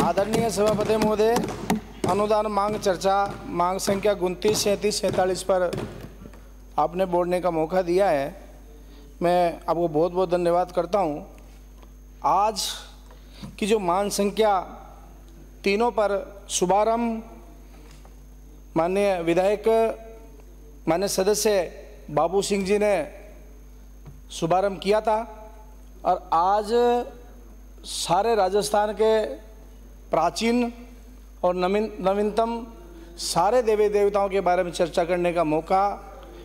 आदरणीय सभापति महोदय, अनुदान मांग चर्चा मांग संख्या 29, 37, 47 पर आपने बोलने का मौका दिया है। मैं आपको बहुत बहुत धन्यवाद करता हूं। आज की जो मांग संख्या तीनों पर शुभारंभ माननीय विधायक माननीय सदस्य बाबू सिंह जी ने शुभारंभ किया था और आज सारे राजस्थान के प्राचीन और नवीनतम सारे देवी देवताओं के बारे में चर्चा करने का मौका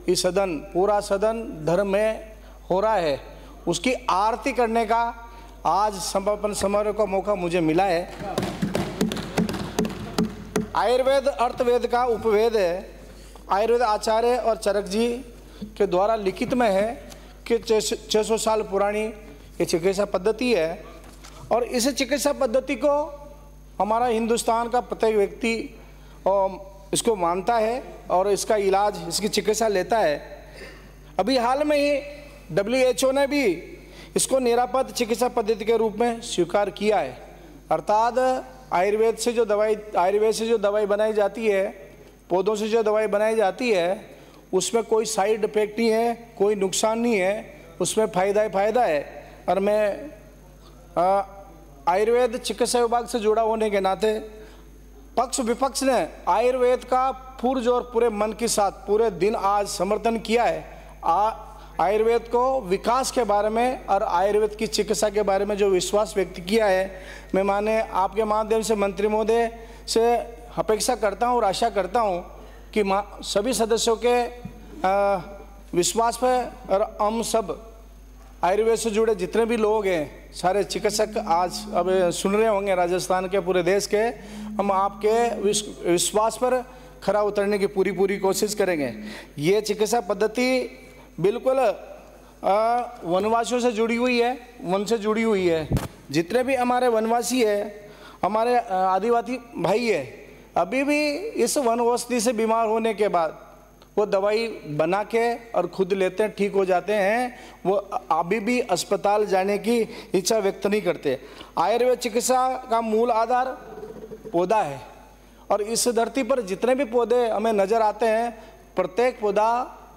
इस सदन, पूरा सदन धर्म में हो रहा है, उसकी आरती करने का आज समापन समारोह का मौका मुझे मिला है। आयुर्वेद अर्थवेद का उपवेद है। आयुर्वेद आचार्य और चरक जी के द्वारा लिखित में है कि 600 साल पुरानी ये चिकित्सा पद्धति है और इस चिकित्सा पद्धति को हमारा हिंदुस्तान का प्रत्येक व्यक्ति इसको मानता है और इसका इलाज, इसकी चिकित्सा लेता है। अभी हाल में ही WHO ने भी इसको निरापद चिकित्सा पद्धति के रूप में स्वीकार किया है। अर्थात आयुर्वेद से जो दवाई बनाई जाती है, पौधों से जो दवाई बनाई जाती है, उसमें कोई साइड इफेक्ट नहीं है, कोई नुकसान नहीं है, उसमें फ़ायदा ही फ़ायदा है। और मैं आयुर्वेद चिकित्सा विभाग से जुड़ा होने के नाते पक्ष विपक्ष ने आयुर्वेद का पुरजोर पूरे मन के साथ पूरे दिन आज समर्थन किया है। आयुर्वेद को विकास के बारे में और आयुर्वेद की चिकित्सा के बारे में जो विश्वास व्यक्त किया है, मैं माने आपके माध्यम से मंत्री महोदय से अपेक्षा करता हूँ और आशा करता हूँ कि सभी सदस्यों के विश्वास पर और हम सब आयुर्वेद से जुड़े जितने भी लोग हैं, सारे चिकित्सक आज अब सुन रहे होंगे राजस्थान के, पूरे देश के, हम आपके विश्वास पर खरा उतरने की पूरी कोशिश करेंगे। ये चिकित्सा पद्धति बिल्कुल वनवासियों से जुड़ी हुई है, वन से जुड़ी हुई है। जितने भी हमारे वनवासी है, हमारे आदिवासी भाई है, अभी भी इस वन औषधि से बीमार होने के बाद वो दवाई बना के और खुद लेते हैं, ठीक हो जाते हैं। वो अभी भी अस्पताल जाने की इच्छा व्यक्त नहीं करते। आयुर्वेद चिकित्सा का मूल आधार पौधा है और इस धरती पर जितने भी पौधे हमें नज़र आते हैं, प्रत्येक पौधा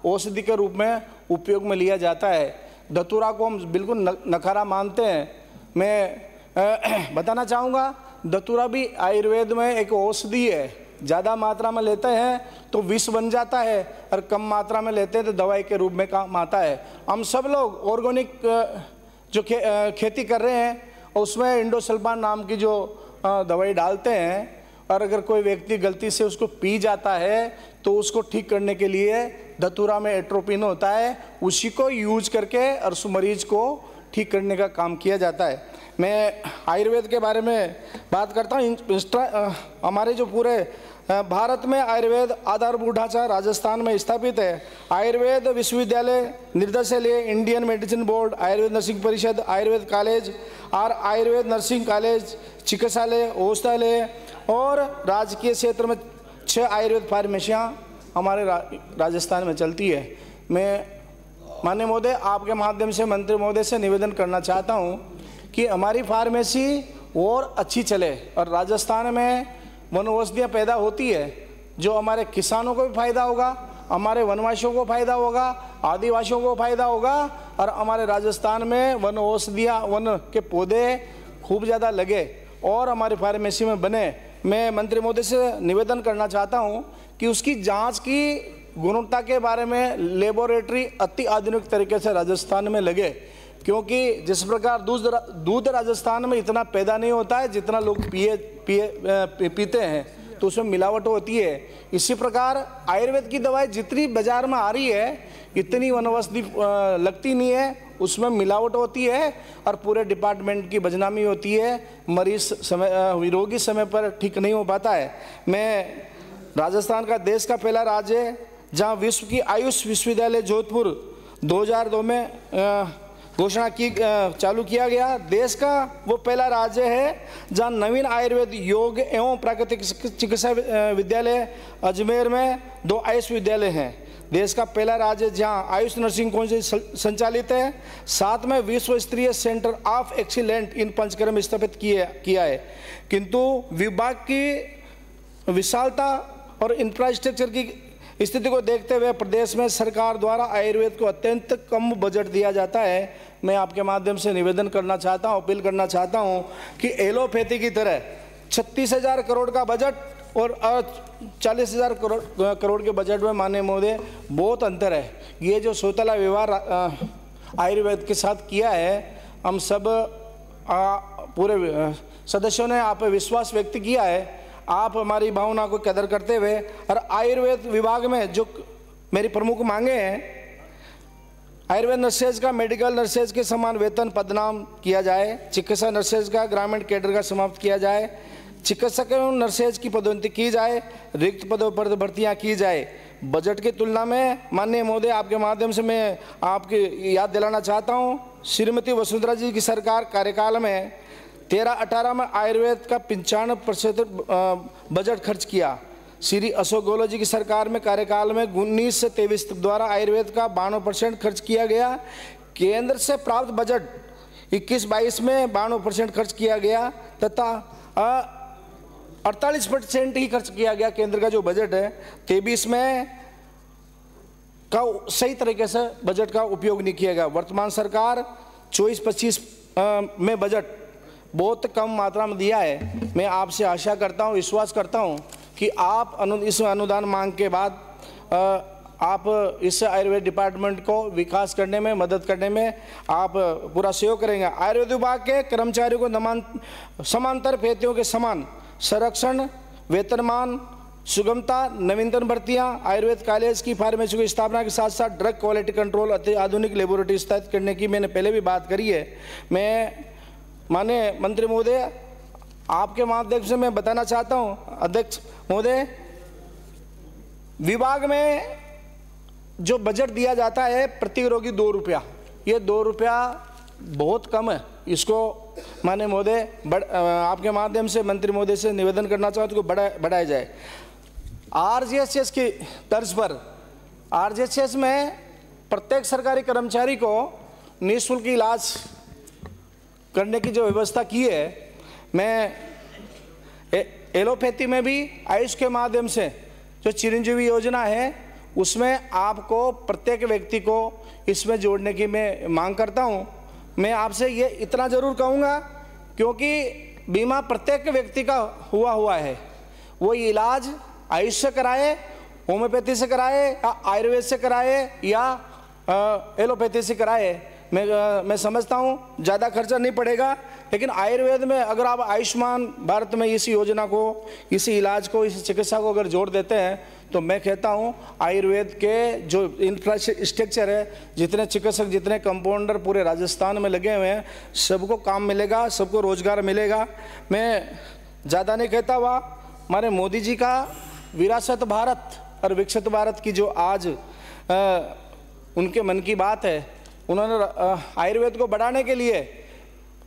औषधि के रूप में उपयोग में लिया जाता है। धतूरा को हम बिल्कुल नकारा मानते हैं। मैं बताना चाहूँगा, धतूरा भी आयुर्वेद में एक औषधि है। ज़्यादा मात्रा में लेते हैं तो विष बन जाता है और कम मात्रा में लेते हैं तो दवाई के रूप में काम आता है। हम सब लोग ऑर्गेनिक जो खेती कर रहे हैं उसमें इंडोसल्फान नाम की जो दवाई डालते हैं और अगर कोई व्यक्ति गलती से उसको पी जाता है तो उसको ठीक करने के लिए धतूरा में एट्रोपिन होता है, उसी को यूज करके और उस मरीज को ठीक करने का काम किया जाता है। मैं आयुर्वेद के बारे में बात करता हूँ। हमारे जो पूरे भारत में आयुर्वेद आधारभूत ढांचा राजस्थान में स्थापित है। आयुर्वेद विश्वविद्यालय, निर्देशालय, इंडियन मेडिसिन बोर्ड, आयुर्वेद नर्सिंग परिषद, आयुर्वेद कॉलेज और आयुर्वेद नर्सिंग कॉलेज, चिकित्सालय, औषधालय और राजकीय क्षेत्र में 6 आयुर्वेद फार्मेसियाँ हमारे राजस्थान में चलती है। मैं माननीय महोदय आपके माध्यम से मंत्री महोदय से निवेदन करना चाहता हूँ कि हमारी फार्मेसी और अच्छी चले और राजस्थान में वन औषधियाँ पैदा होती है, जो हमारे किसानों को भी फायदा होगा, हमारे वनवासियों को फायदा होगा, आदिवासियों को फायदा होगा और हमारे राजस्थान में वन औषधियाँ, वन के पौधे खूब ज़्यादा लगे और हमारी फार्मेसी में बने। मैं मंत्री महोदय से निवेदन करना चाहता हूँ कि उसकी जाँच की गुणवत्ता के बारे में लेबोरेटरी अति आधुनिक तरीके से राजस्थान में लगे, क्योंकि जिस प्रकार दूध राजस्थान में इतना पैदा नहीं होता है जितना लोग पीते हैं, तो उसमें मिलावट होती है। इसी प्रकार आयुर्वेद की दवाई जितनी बाजार में आ रही है इतनी वनौषधि लगती नहीं है, उसमें मिलावट होती है और पूरे डिपार्टमेंट की बदनामी होती है। मरीज रोगी समय पर ठीक नहीं हो पाता है। मैं राजस्थान का देश का पहला राज्य है जहाँ विश्व की आयुष विश्वविद्यालय जोधपुर 2002 में घोषणा की चालू किया गया। देश का वो पहला राज्य है जहाँ नवीन आयुर्वेद योग एवं प्राकृतिक चिकित्सा विद्यालय अजमेर में 2 आयुष विद्यालय हैं। देश का पहला राज्य जहां आयुष नर्सिंग काउंसिल संचालित है। 7 में विश्व स्तरीय सेंटर ऑफ एक्सीलेंट इन पंचकर्म स्थापित किया है। किंतु विभाग की विशालता और इंफ्रास्ट्रक्चर की स्थिति को देखते हुए प्रदेश में सरकार द्वारा आयुर्वेद को अत्यंत कम बजट दिया जाता है। मैं आपके माध्यम से निवेदन करना चाहता हूं, अपील करना चाहता हूं कि एलोपैथी की तरह 36,000 करोड़ का बजट और 40,000 करोड़ के बजट में माननीय महोदय बहुत अंतर है। ये जो सोतला व्यवहार आयुर्वेद के साथ किया है, हम सब पूरे सदस्यों ने आप पे विश्वास व्यक्त किया है। आप हमारी भावना को कदर करते हुए और आयुर्वेद विभाग में जो मेरी प्रमुख मांगे हैं, आयुर्वेद नर्सेज का मेडिकल नर्सेज के समान वेतन पदनाम किया जाए, चिकित्सा नर्सेज का ग्रामीण कैडर का समाप्त किया जाए, चिकित्सक एवं नर्सेज की पदोन्नति की जाए, रिक्त पदों पर भर्तियां की जाए। बजट की तुलना में माननीय महोदय आपके माध्यम से मैं आपकी याद दिलाना चाहता हूं, श्रीमती वसुंधरा जी की सरकार कार्यकाल में 13-18 में आयुर्वेद का 95% बजट खर्च किया। श्री अशोक गहलोत जी की सरकार में कार्यकाल में 19 से 23 द्वारा आयुर्वेद का 92% खर्च किया गया। केंद्र से प्राप्त बजट 21-22 में 92% खर्च किया गया तथा 48% ही खर्च किया गया। केंद्र का जो बजट है 23 में का सही तरीके से बजट का उपयोग नहीं किया गया। वर्तमान सरकार 24-25 में बजट बहुत कम मात्रा में दिया है। मैं आपसे आशा करता हूं, विश्वास करता हूं कि आप इस अनुदान मांग के बाद आप इस आयुर्वेद डिपार्टमेंट को विकास करने में, मदद करने में आप पूरा सहयोग करेंगे। आयुर्वेद विभाग के कर्मचारियों को समांतर फेतियों के समान संरक्षण, वेतनमान, सुगमता, नवीनतम भर्तियां, आयुर्वेद कॉलेज की फार्मेसी की स्थापना के साथ साथ ड्रग क्वालिटी कंट्रोल आधुनिक लेबोरेटरी स्थापित करने की मैंने पहले भी बात करी है। मैं माननीय मंत्री महोदय आपके माध्यम से मैं बताना चाहता हूं, अध्यक्ष महोदय, विभाग में जो बजट दिया जाता है प्रति रोगी 2 रुपया, ये 2 रुपया बहुत कम है। इसको माननीय महोदय आपके माध्यम से मंत्री महोदय से निवेदन करना चाहता हूं कि बढ़ाया जाए। आरजीएचएस की तर्ज पर आरजीएचएस में प्रत्येक सरकारी कर्मचारी को निःशुल्क इलाज करने की जो व्यवस्था की है, मैं एलोपैथी में भी आयुष के माध्यम से जो चिरंजीवी योजना है उसमें आपको प्रत्येक व्यक्ति को इसमें जोड़ने की मैं मांग करता हूं। मैं आपसे ये इतना ज़रूर कहूँगा, क्योंकि बीमा प्रत्येक व्यक्ति का हुआ है, वो इलाज आयुष से कराए, होम्योपैथी से कराए या आयुर्वेद से कराए या एलोपैथी से कराए, मैं समझता हूँ ज़्यादा खर्चा नहीं पड़ेगा। लेकिन आयुर्वेद में अगर आप आयुष्मान भारत में इस योजना को, इस इलाज को, इस चिकित्सा को अगर जोड़ देते हैं तो मैं कहता हूँ आयुर्वेद के जो इंफ्रास्ट्रक्चर है, जितने चिकित्सक, जितने कंपाउंडर पूरे राजस्थान में लगे हुए हैं, सबको काम मिलेगा, सबको रोजगार मिलेगा। मैं ज़्यादा नहीं कहता हुआ, हमारे मोदी जी का विरासत भारत और विकसित भारत की जो आज उनके मन की बात है, उन्होंने आयुर्वेद को बढ़ाने के लिए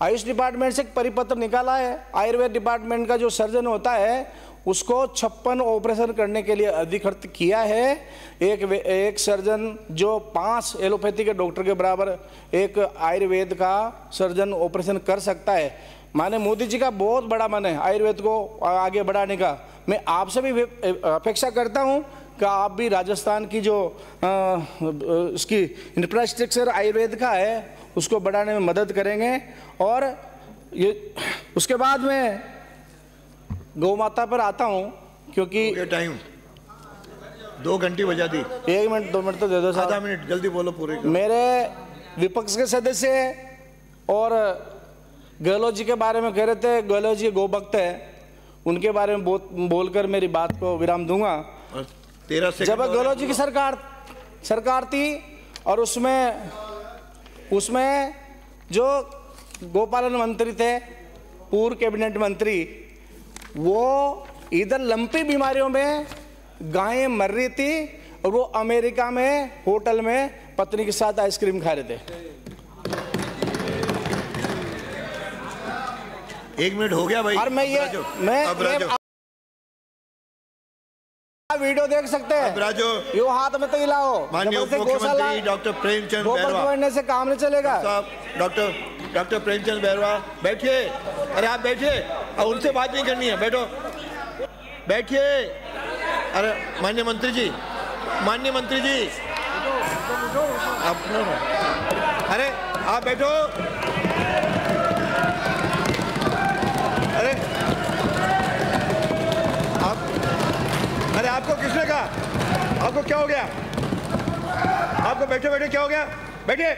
आयुष डिपार्टमेंट से एक परिपत्र निकाला है। आयुर्वेद डिपार्टमेंट का जो सर्जन होता है उसको 56 ऑपरेशन करने के लिए अधिकृत किया है। एक सर्जन जो 5 एलोपैथी के डॉक्टर के बराबर एक आयुर्वेद का सर्जन ऑपरेशन कर सकता है। माने मोदी जी का बहुत बड़ा मन है आयुर्वेद को आगे बढ़ाने का। मैं आपसे भी अपेक्षा करता हूं कि आप भी राजस्थान की जो उसकी इंफ्रास्ट्रक्चर आयुर्वेद का है उसको बढ़ाने में मदद करेंगे। और ये उसके बाद में गौ माता पर आता हूं, क्योंकि टाइम 2 घंटे बजा दी। 1 मिनट 2 मिनट तो दे दो साहब। आधा मिनट जल्दी बोलो पूरे। मेरे विपक्ष के सदस्य और गहलोत जी के बारे में कह रहे थे, गहलोत जी गौ भक्त है, उनके बारे में बोलकर मेरी बात को विराम दूंगा। 13 सेकंड। जब गहलोत जी की सरकार थी और उसमें जो गोपालन मंत्री थे, पूर्व कैबिनेट मंत्री, वो इधर लंपी बीमारियों में गायें मर रही थी और वो अमेरिका में होटल में पत्नी के साथ आइसक्रीम खा रहे थे। 1 मिनट हो गया भाई। और मैं वीडियो देख सकते हैं। राजो, यो हाथ में तो हिलाओ। माननीय उप मुख्यमंत्री डॉक्टर प्रेमचंद बैरवा बैठने से काम नहीं चलेगा। साहब, डॉक्टर प्रेमचंद बैरवा बैठिए। अरे आप बैठिए, अब उनसे बात नहीं करनी है, बैठो, बैठिए। अरे माननीय मंत्री जी आप, अरे आप बैठो। अरे आपको किसने कहा? आपको क्या हो गया? आपको बैठे बैठे क्या हो गया? बैठिए।